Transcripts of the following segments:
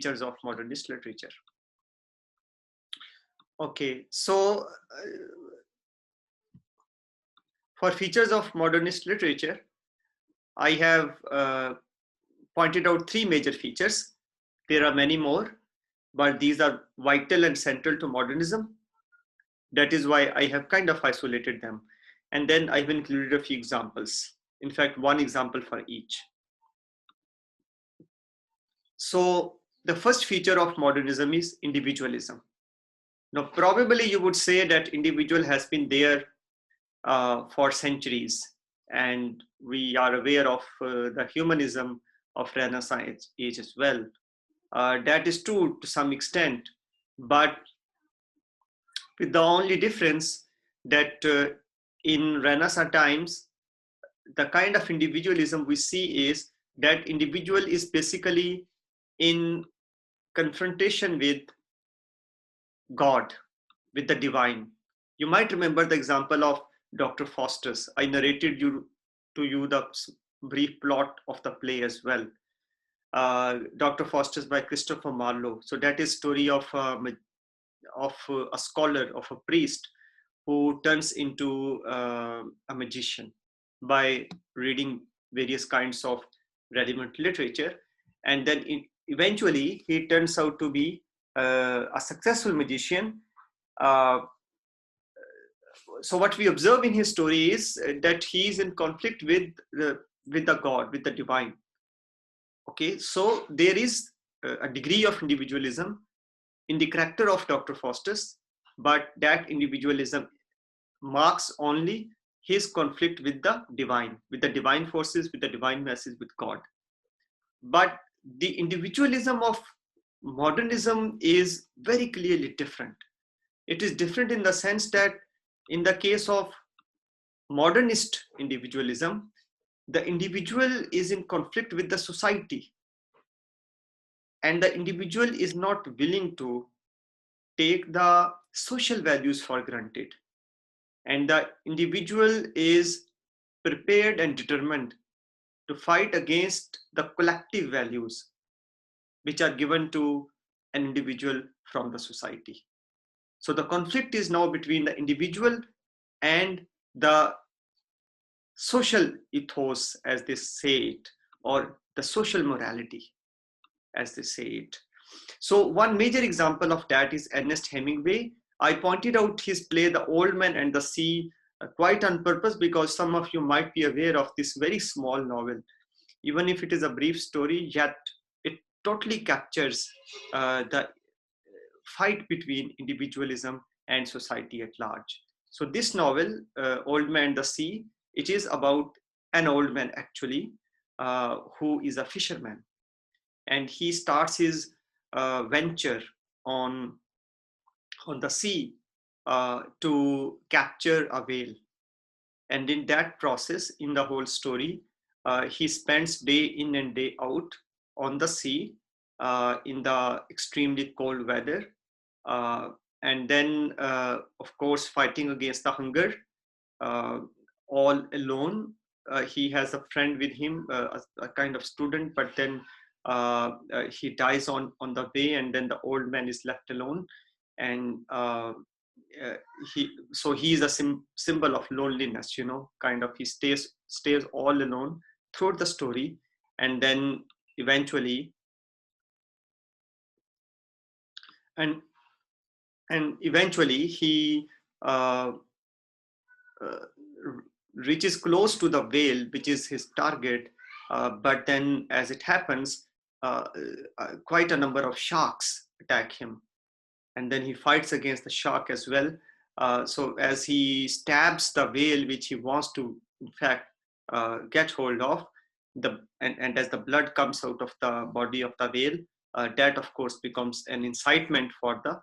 features of modernist literature. Okay, so for features of modernist literature, I have pointed out three major features. There are many more, but these are vital and central to modernism. That is why I have kind of isolated them. And then I've included a few examples. In fact, one example for each. So the first feature of modernism is individualism. Now, probably you would say that individual has been there for centuries, and we are aware of the humanism of Renaissance age as well. That is true to some extent, but with the only difference that in Renaissance times, the kind of individualism we see is that individual is basically in confrontation with God, with the divine. You might remember the example of Dr. Faustus. I narrated to you the brief plot of the play as well. Dr. Faustus by Christopher Marlowe. So that is story of a scholar, of a priest who turns into a magician by reading various kinds of relevant literature, and then eventually he turns out to be a successful magician. So what we observe in his story is that he is in conflict with the God, with the divine. Okay, so there is a degree of individualism in the character of Dr. Faustus, but that individualism marks only his conflict with the divine forces, with the divine message, with God. But the individualism of modernism is very clearly different. It is different in the sense that in the case of modernist individualism, the individual is in conflict with the society, and the individual is not willing to take the social values for granted, and the individual is prepared and determined to fight against the collective values which are given to an individual from the society. So the conflict is now between the individual and the social ethos, as they say it, or the social morality, as they say it. So one major example of that is Ernest Hemingway. I pointed out his play, The Old Man and the Sea, quite on purpose because some of you might be aware of this very small novel. Even if it is a brief story, yet it totally captures the fight between individualism and society at large. So this novel, Old Man and the Sea, it is about an old man actually, who is a fisherman. And he starts his venture on the sea to capture a whale. And in that process, in the whole story, he spends day in and day out on the sea in the extremely cold weather. And then, of course, fighting against the hunger, all alone. He has a friend with him, a kind of student, but then he dies on the way, and then the old man is left alone. And he is a symbol of loneliness, kind of. He stays all alone throughout the story, and then eventually he reaches close to the whale, which is his target, but then as it happens, quite a number of sharks attack him, and then he fights against the shark as well. So as he stabs the whale, which he wants to in fact get hold of, and as the blood comes out of the body of the whale, that of course becomes an incitement for the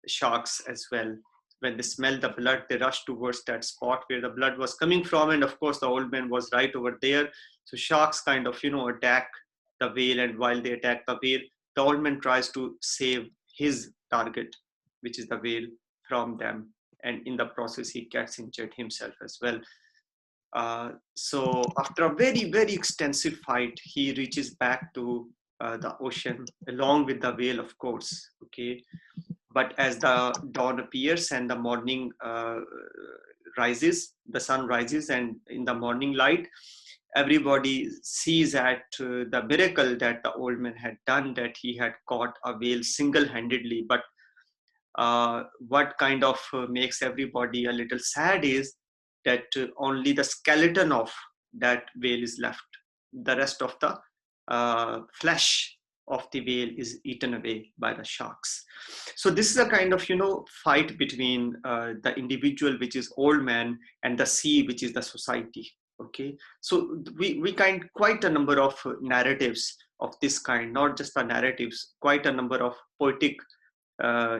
sharks as well. When they smell the blood, they rush towards that spot where the blood was coming from, and of course the old man was right over there. So sharks kind of attack the whale, and while they attack the whale, the old man tries to save his target, which is the whale, from them, and in the process he gets injured himself as well. So after a very, very extensive fight, he reaches back to the ocean, along with the veil, of course. Okay, but as the dawn appears and the morning rises, the sun rises, and in the morning light, everybody sees at the miracle that the old man had done, that he had caught a whale single-handedly. But what kind of makes everybody a little sad is that only the skeleton of that whale is left. The rest of the flesh of the whale is eaten away by the sharks. So this is a kind of, fight between the individual, which is old man, and the sea, which is the society. Okay, so we kind quite a number of narratives of this kind, not just the narratives, quite a number of poetic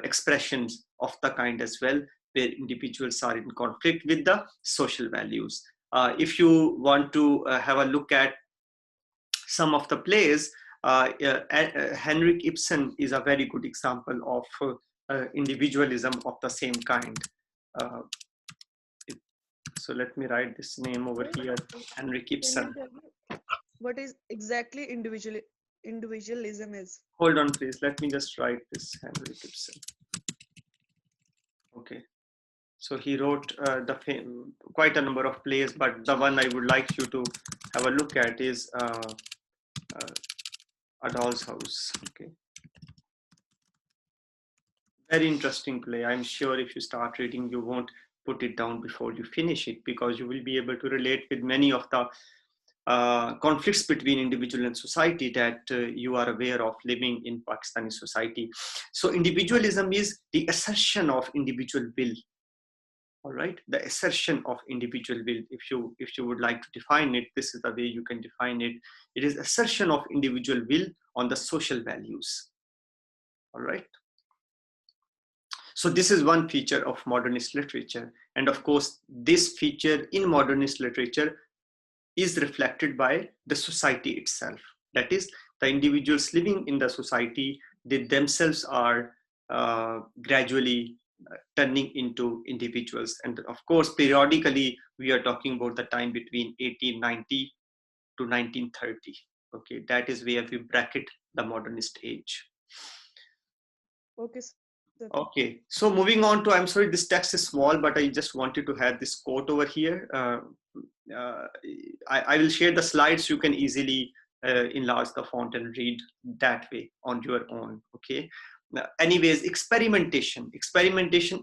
expressions of the kind as well, where individuals are in conflict with the social values. If you want to have a look at some of the plays, Henrik Ibsen is a very good example of individualism of the same kind. So let me write this name over here, Henrik Ibsen. What is exactly individualism is? Hold on, please. Let me just write this, Henrik Ibsen. Okay. So he wrote quite a number of plays, but the one I would like you to have a look at is A Doll's House. Okay. Very interesting play. I'm sure if you start reading, you won't put it down before you finish it, because you will be able to relate with many of the conflicts between individual and society that you are aware of living in Pakistani society. So individualism is the assertion of individual will. All right, the assertion of individual will. If you would like to define it, this is the way you can define it. It is assertion of individual will on the social values. All right. So this is one feature of modernist literature. And of course, this feature in modernist literature is reflected by the society itself. That is, the individuals living in the society, they themselves are gradually turning into individuals. And of course, periodically, we are talking about the time between 1890 to 1930. Okay, that is where we bracket the modernist age. Okay, sir. Okay, so moving on to, I'm sorry, this text is small, but I just wanted to have this quote over here. I will share the slides. You can easily enlarge the font and read that way on your own. Okay. Anyways, experimentation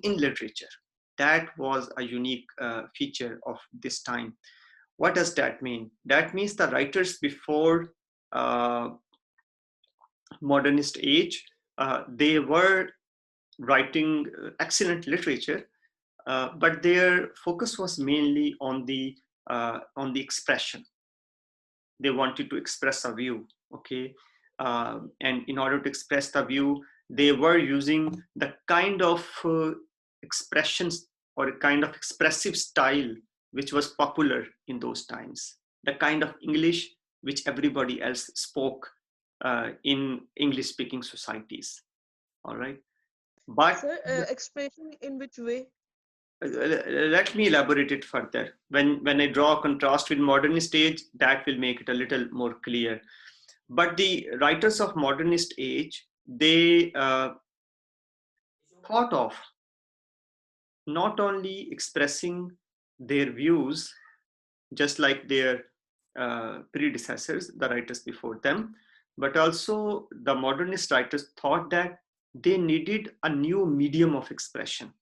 in literature. That was a unique feature of this time. What does that mean? That means the writers before modernist age, they were writing excellent literature, but their focus was mainly on the expression. They wanted to express a view, okay, and in order to express the view, they were using the kind of expressions or a kind of expressive style which was popular in those times, the kind of English which everybody else spoke in English-speaking societies. All right. But Sir, expression in which way? let me elaborate it further. When I draw a contrast with modernist age, that will make it a little more clear. But the writers of modernist age, they thought of not only expressing their views, just like their predecessors, the writers before them, but also the modernist writers thought that they needed a new medium of expression,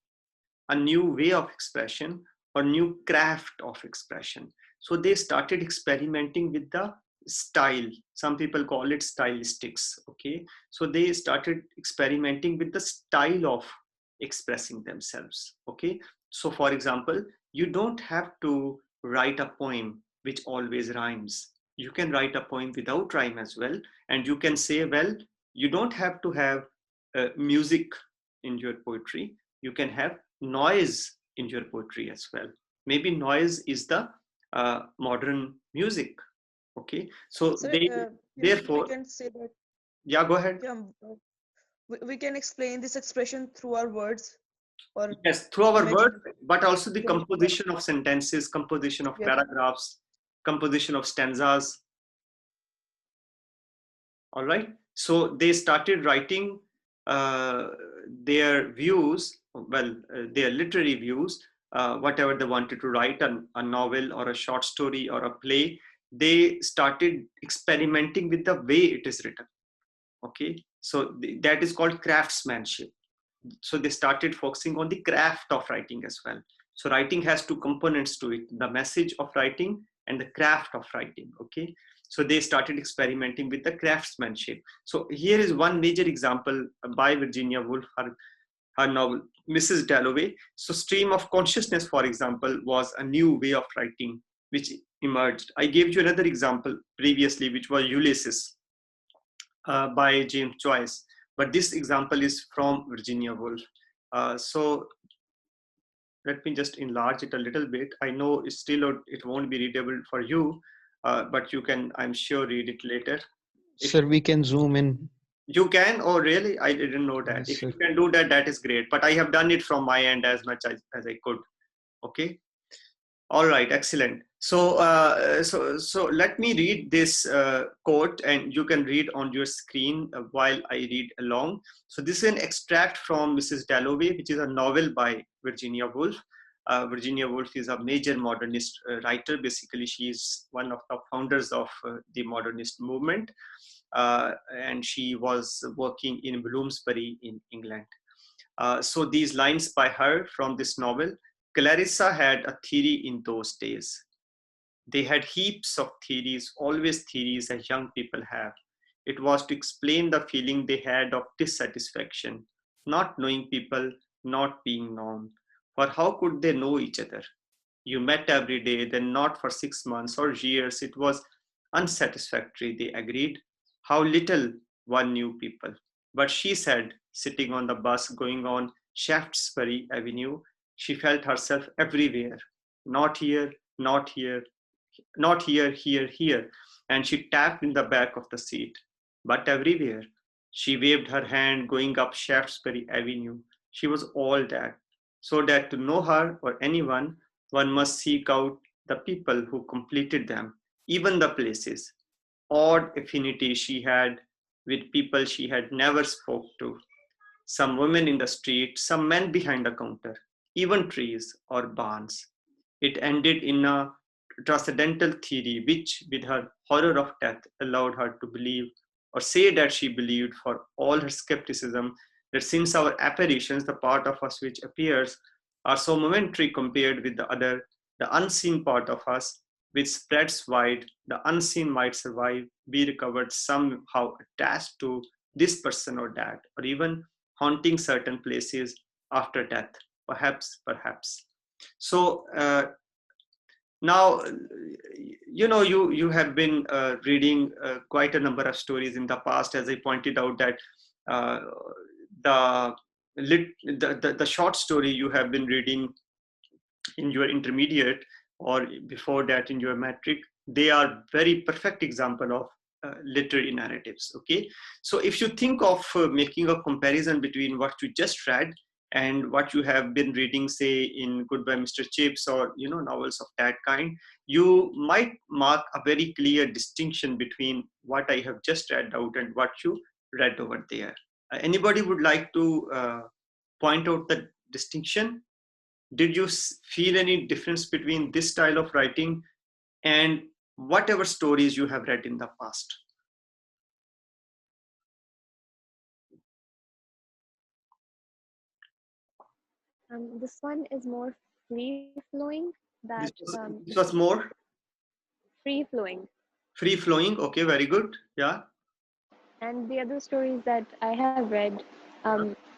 a new way of expression, or new craft of expression. So they started experimenting with the style. Some people call it stylistics. Okay, so they started experimenting with the style of expressing themselves. Okay, so for example, you don't have to write a poem which always rhymes. You can write a poem without rhyme as well, and you can say, well, you don't have to have music in your poetry. You can have noise in your poetry as well. Maybe noise is the modern music. Okay, so Sir, they we therefore, can say that, yeah, go ahead. yeah, we can explain this expression through our words or Yes, through our imagine. words, but also the Yeah, composition of sentences, composition of yeah. paragraphs, composition of stanzas. All right. So they started writing their views, well, their literary views, whatever they wanted to write, a novel or a short story or a play. They started experimenting with the way it is written. Okay. So that is called craftsmanship. So they started focusing on the craft of writing as well. So writing has two components to it: the message of writing and the craft of writing. Okay. So they started experimenting with the craftsmanship. So here is one major example by Virginia Woolf, her novel Mrs. Dalloway. So stream of consciousness, for example, was a new way of writing which emerged. I gave you another example previously, which was Ulysses by James Joyce. But this example is from Virginia Woolf. So let me just enlarge it a little bit. I know it's still, it won't be readable for you, but you can, I'm sure, read it later. If Sir, we can zoom in. you can, oh really? I didn't know that. Yes, If sir. you can do that, that is great. But I have done it from my end as much as I could. Okay. All right, excellent. So let me read this quote, and you can read on your screen while I read along. So this is an extract from Mrs. Dalloway, which is a novel by Virginia Woolf. Virginia Woolf is a major modernist writer. Basically, she is one of the founders of the modernist movement, and she was working in Bloomsbury in England. So these lines by her from this novel: Clarissa had a theory in those days. They had heaps of theories, always theories as young people have. It was to explain the feeling they had of dissatisfaction, not knowing people, not being known. For how could they know each other? You met every day, then not for 6 months or years. It was unsatisfactory, they agreed. How little one knew people. But she said, sitting on the bus going on Shaftesbury Avenue, she felt herself everywhere. Not here, not here, not here, here, here. And she tapped in the back of the seat. But everywhere. She waved her hand going up Shaftesbury Avenue. She was all that. So that to know her or anyone, one must seek out the people who completed them, even the places. Odd affinity she had with people she had never spoke to. Some women in the street, some men behind a counter, even trees or barns. It ended in a transcendental theory which, with her horror of death, allowed her to believe or say that she believed, for all her skepticism, that since our apparitions, the part of us which appears, are so momentary compared with the other, the unseen part of us, which spreads wide, the unseen might survive, be recovered somehow attached to this person or that, or even haunting certain places after death, perhaps, perhaps. So now, you have been reading quite a number of stories in the past, as I pointed out that uh, the, the short story you have been reading in your intermediate or before that in your metric, they are very perfect example of literary narratives. Okay, so if you think of making a comparison between what you just read and what you have been reading, say in Goodbye Mr. Chips, or novels of that kind, you might mark a very clear distinction between what I have just read out and what you read over there. Anybody would like to point out the distinction? Did you feel any difference between this style of writing and whatever stories you have read in the past? This one is more free flowing. That This was more free flowing. free flowing. Okay, very good. Yeah. And the other stories that I have read,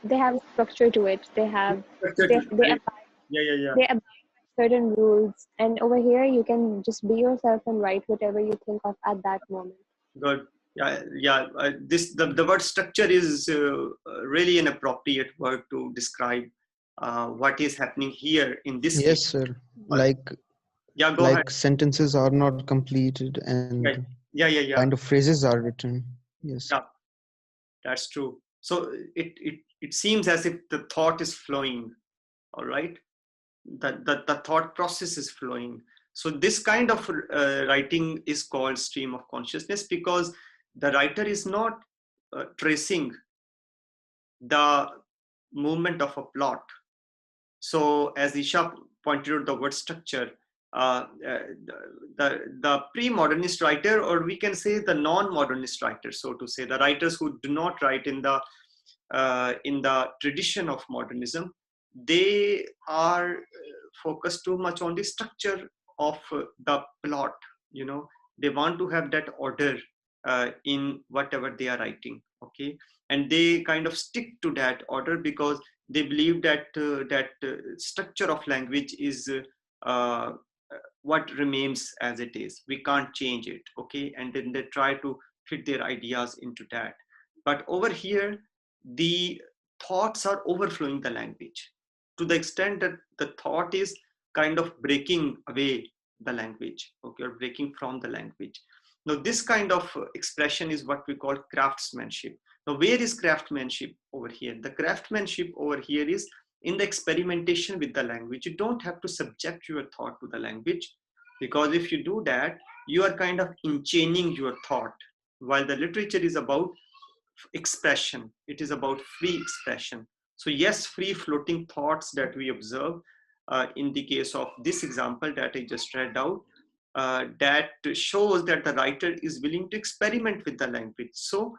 they have structure to it. Yeah, yeah, yeah. They abide by certain rules. And over here, you can just be yourself and write whatever you think of at that moment. Good. Yeah, yeah. The word structure is really an appropriate word to describe what is happening here in this case. Yes, sir. Well, yeah, go ahead. Like sentences are not completed and Yeah, yeah, yeah, kind yeah. of phrases are written. Yes. Yeah, that's true. So it seems as if the thought is flowing. All right, the thought process is flowing. So this kind of writing is called stream of consciousness, because the writer is not tracing the movement of a plot. So as Isha pointed out the word structure, the pre-modernist writer, or we can say the non-modernist writers, so to say, the writers who do not write in the tradition of modernism, they are focused too much on the structure of the plot. You know, they want to have that order in whatever they are writing. Okay, and they kind of stick to that order because they believe that structure of language is uh, what remains as it is. We can't change it. Okay, and then they try to fit their ideas into that. But over here, the thoughts are overflowing the language to the extent that the thought is kind of breaking away the language, okay, or breaking from the language. Now, this kind of expression is what we call craftsmanship. Now, where is craftsmanship over here? The craftsmanship over here is in the experimentation with the language. You don't have to subject your thought to the language, because if you do that, you are kind of enchaining your thought. While the literature is about expression, it is about free expression. So yes, free floating thoughts that we observe in the case of this example that I just read out, that shows that the writer is willing to experiment with the language. So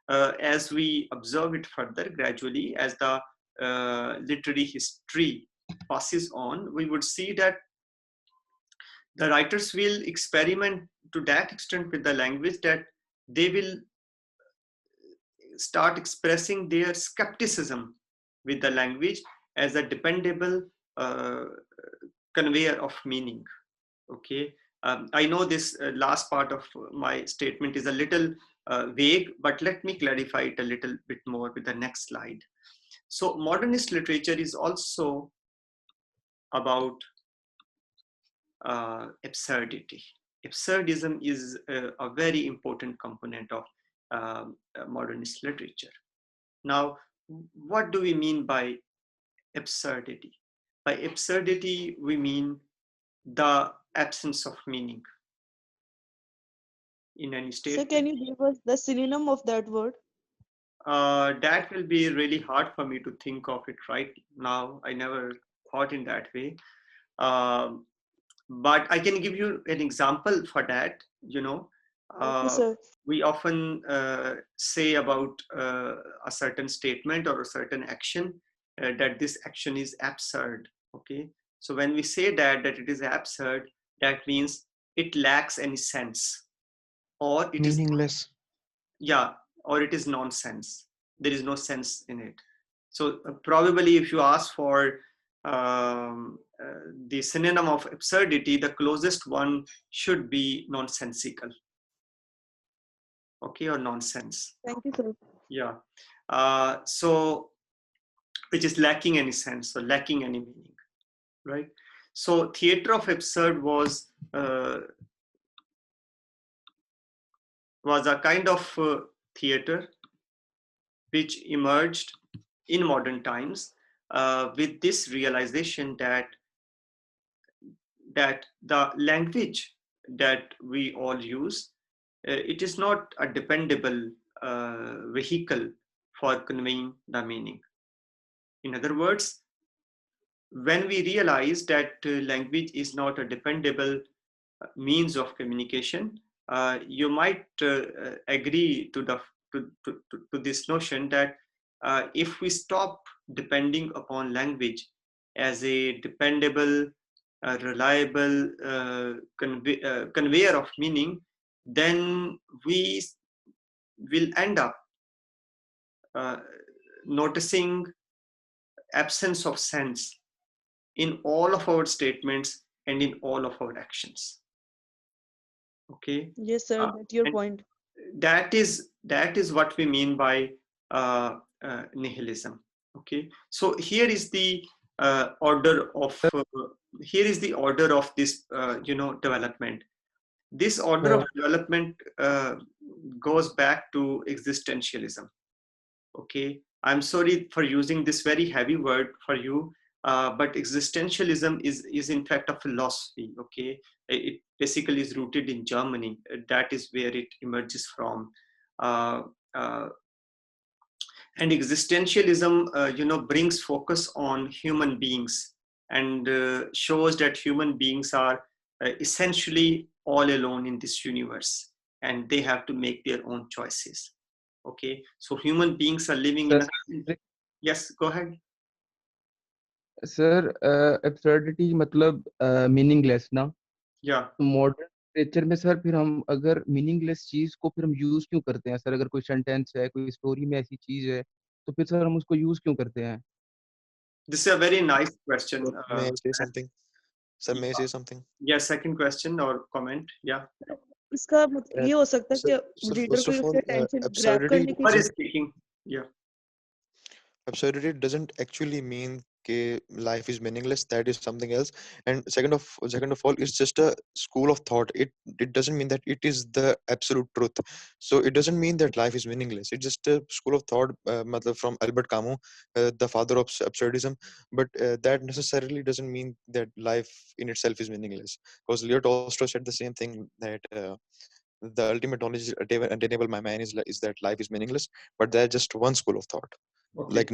as we observe it further gradually, as the literary history passes on, we would see that the writers will experiment to that extent with the language that they will start expressing their skepticism with the language as a dependable uh, conveyor of meaning. Okay, I know this last part of my statement is a little vague, but let me clarify it a little bit more with the next slide. So modernist literature is also about absurdity. Absurdism is a very important component of modernist literature. Now, what do we mean by absurdity? By absurdity, we mean the absence of meaning in any Sir, can statement. you give us the synonym of that word? That will be really hard for me to think of it right now. I never thought in that way. Um, but I can give you an example for that. You know, Okay, uh, sir. we often say about a certain statement or a certain action that this action is absurd. Okay, so when we say that it is absurd, that means it lacks any sense, or it is, Meaningless. yeah, or it is nonsense. There is no sense in it. So probably if you ask for the synonym of absurdity, the closest one should be nonsensical, okay, or nonsense. Thank you, sir. Yeah. So which is lacking any sense or lacking any meaning, right? So theater of absurd was a kind of theater which emerged in modern times with this realization that the language that we all use, it is not a dependable vehicle for conveying the meaning. In other words, when we realize that language is not a dependable means of communication, you might agree to this notion that if we stop depending upon language as a dependable, reliable conveyor of meaning, then we will end up uh, noticing absence of sense in all of our statements and in all of our actions. Okay, Yes, sir. uh, That's your and point. that is what we mean by nihilism. Okay, so here is the order of this development. This order of development goes back to existentialism. Okay, I'm sorry for using this very heavy word for you, but existentialism is in fact a philosophy. Okay, it basically is rooted in Germany. That is where it emerges from. uh, uh, and existentialism, brings focus on human beings and shows that human beings are essentially all alone in this universe, and they have to make their own choices. Okay, so human beings are living in Sir, a. Yes, go ahead. Sir absurdity मतलब meaningless ना, Yeah. तो modern literature में sir फिर हम अगर meaningless चीज को फिर हम यूज क्यों करते हैं सर? अगर कोई सेंटेंस है, कोई स्टोरी में ऐसी चीज है, तो फिर सर हम उसको यूज क्यों करते हैं? This is a very nice question. May I say something? Sir, may I say something? Yeah, second question or comment. Yeah. इसका Uh, ये हो सकता है sir, कि sir, रीडर first को of उसकी all, अटेंशन ग्रैब absurdity करने के Who लिए is speaking? Yeah. absurdity doesn't actually mean that life is meaningless. That is something else. And second of all, it's just a school of thought. It doesn't mean that it is the absolute truth. So it doesn't mean that life is meaningless. It's just a school of thought, matlab from Albert Camus, the father of absurdism. But that necessarily doesn't mean that life in itself is meaningless. Because Leo Tolstoy said the same thing, that the ultimate knowledge attainable by man is that life is meaningless. But that's just one school of thought. Okay. Like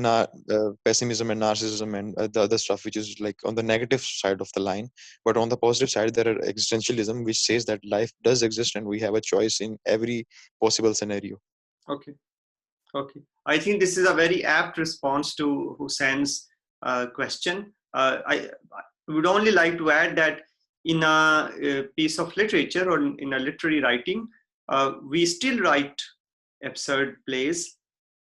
pessimism and narcissism and the other stuff, which is like on the negative side of the line. But on the positive side, there are existentialism, which says that life does exist and we have a choice in every possible scenario. Okay. Okay. I think this is a very apt response to Hussein's question. I would only like to add that in a piece of literature or in a literary writing, we still write absurd plays,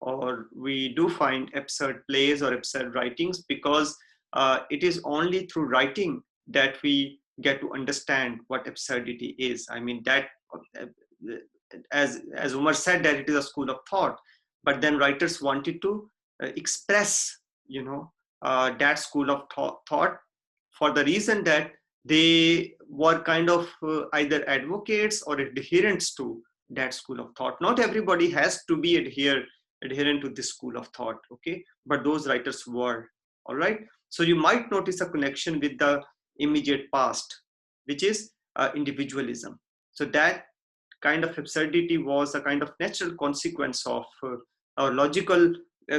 or we do find absurd plays or absurd writings, because it is only through writing that we get to understand what absurdity is. I mean, that uh, as Umar said, that it is a school of thought, but then writers wanted to express, that school of thought, for the reason that they were kind of either advocates or adherents to that school of thought. Not everybody has to be adherent to this school of thought, okay, but those writers were. All right, so you might notice a connection with the immediate past, which is individualism. So that kind of absurdity was a kind of natural consequence of or logical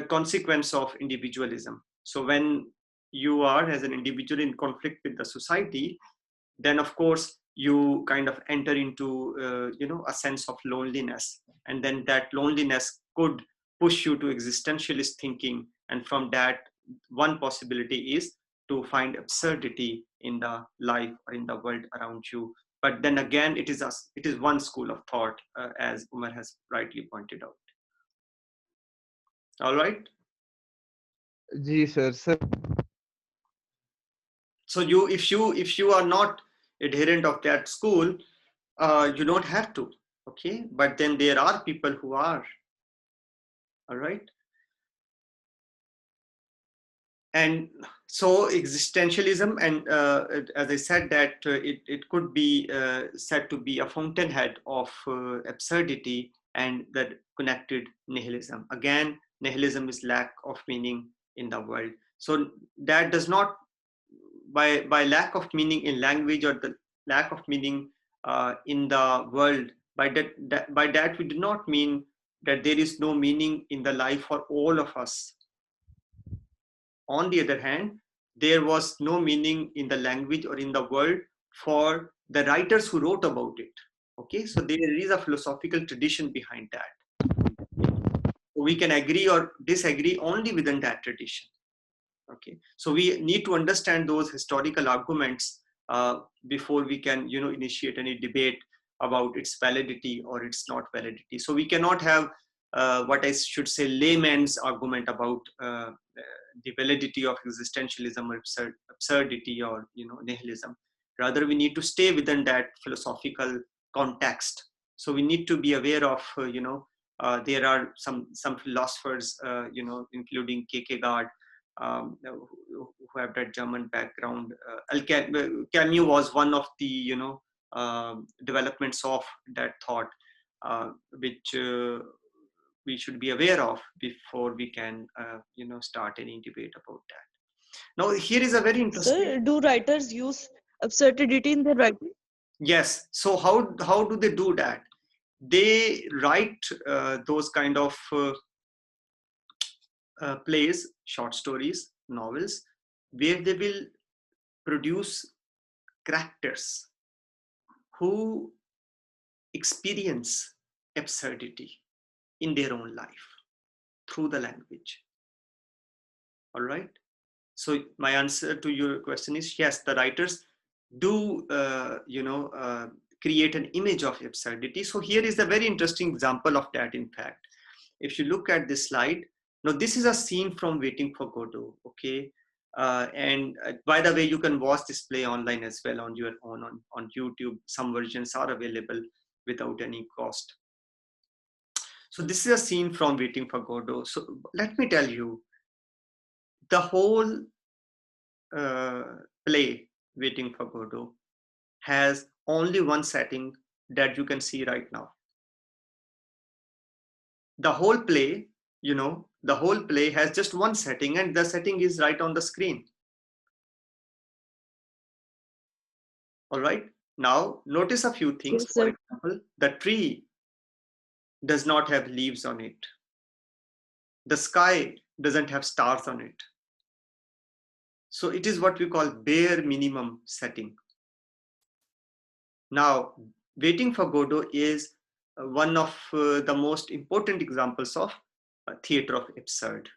consequence of individualism. So when you are as an individual in conflict with the society, then of course you kind of enter into a sense of loneliness, and then that loneliness could push you to existentialist thinking, and from that, one possibility is to find absurdity in the life or in the world around you. But then again, it is one school of thought, as Umar has rightly pointed out. All right. जी sir. So if you are not adherent of that school, you don't have to. Okay, but then there are people who are. All right. And so existentialism, and as I said, that it could be said to be a fountainhead of absurdity and the connected nihilism. Again, nihilism is lack of meaning in the world. So that does not, by lack of meaning in language or the lack of meaning in the world, by that we do not mean that there is no meaning in the life for all of us. On the other hand, there was no meaning in the language or in the world for the writers who wrote about it. Okay, so there is a philosophical tradition behind that. We can agree or disagree only within that tradition. Okay, so we need to understand those historical arguments before we can, initiate any debate about its validity or its not validity. So we cannot have what I should say layman's argument about the validity of existentialism or absurdity or nihilism. Rather, we need to stay within that philosophical context. So we need to be aware of there are some philosophers including Kierkegaard, who have that German background. Camus was one of the developments of that thought, which we should be aware of before we can start any debate about that. Now here is a very interesting. Sir, do writers use absurdity in their writing? Yes. So how do they do that? they write those kind of plays, short stories, novels, where they will produce characters who experience absurdity in their own life through the language. All right. So my answer to your question is yes, the writers do, create an image of absurdity. So here is a very interesting example of that. In fact, if you look at this slide, now this is a scene from Waiting for Godot. Okay. And by the way, you can watch this play online as well on your own on YouTube. Some versions are available without any cost. So this is a scene from Waiting for Godot. So let me tell you, the whole play Waiting for Godot has only one setting that you can see right now. The whole play, the whole play has just one setting, and the setting is right on the screen. All right. Now, notice a few things. Yes, For sir. example, the tree does not have leaves on it. The sky doesn't have stars on it. So it is what we call bare minimum setting. Now, Waiting for Godot is one of the most important examples of theater of absurd,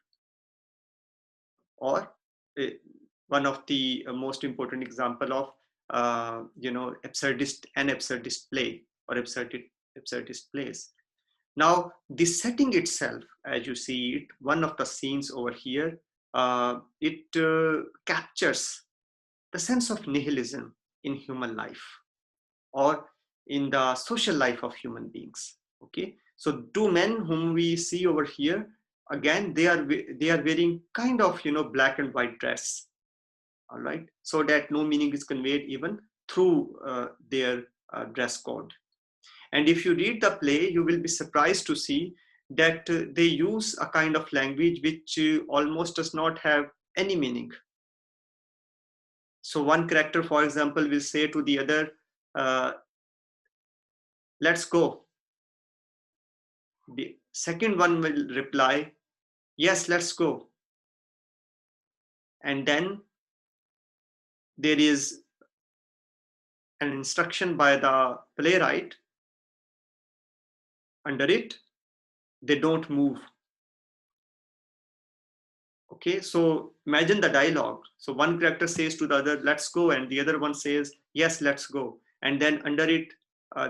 or one of the most important example of absurdist play, or absurdist plays. Now, the setting itself, as you see it, one of the scenes over here, it captures the sense of nihilism in human life, or in the social life of human beings. Okay, so two men whom we see over here, again, they are wearing kind of black and white dress. All right, so that no meaning is conveyed even through their dress code. And if you read the play, you will be surprised to see that they use a kind of language which almost does not have any meaning. So one character, for example, will say to the other, let's go. The second one will reply, yes, let's go. And then there is an instruction by the playwright. Under it, they don't move. Okay, so imagine the dialogue. So one character says to the other, let's go, and the other one says, yes, let's go. And then under it,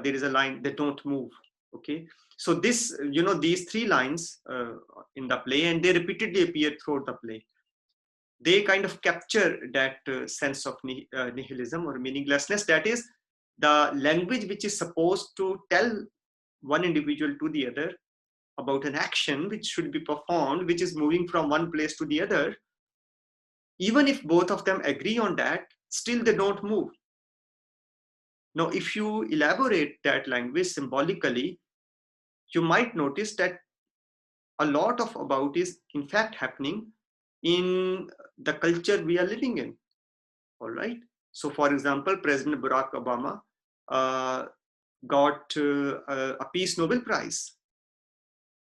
there is a line, they don't move. Okay, so this, these three lines in the play, and they repeatedly appear throughout the play. They kind of capture that sense of nihilism or meaninglessness. That is the language which is supposed to tell one individual to the other about an action which should be performed, which is moving from one place to the other. Even if both of them agree on that, still they don't move. Now, if you elaborate that language symbolically, you might notice that a lot of about is in fact happening in the culture we are living in. All right. So, for example, President Barack Obama got a Peace Nobel Prize.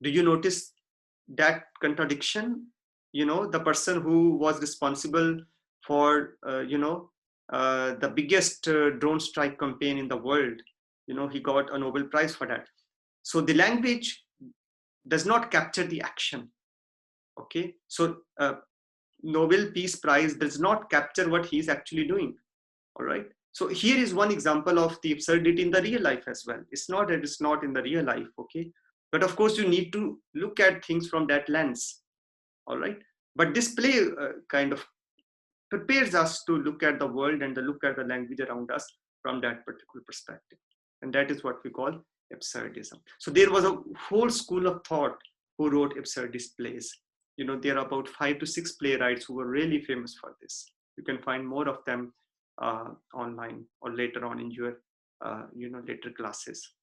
Do you notice that contradiction? The person who was responsible for, the biggest drone strike campaign in the world, he got a Nobel Prize for that. So the language does not capture the action. Okay. So Nobel Peace Prize does not capture what he's actually doing. All right. So here is one example of the absurdity in the real life as well. It's not that it's not in the real life. Okay. But of course, you need to look at things from that lens. All right. But this play kind of prepares us to look at the world and to look at the language around us from that particular perspective. And that is what we call absurdism. So there was a whole school of thought who wrote absurdist plays. There are about 5 to 6 playwrights who were really famous for this. You can find more of them online or later on in your, later classes.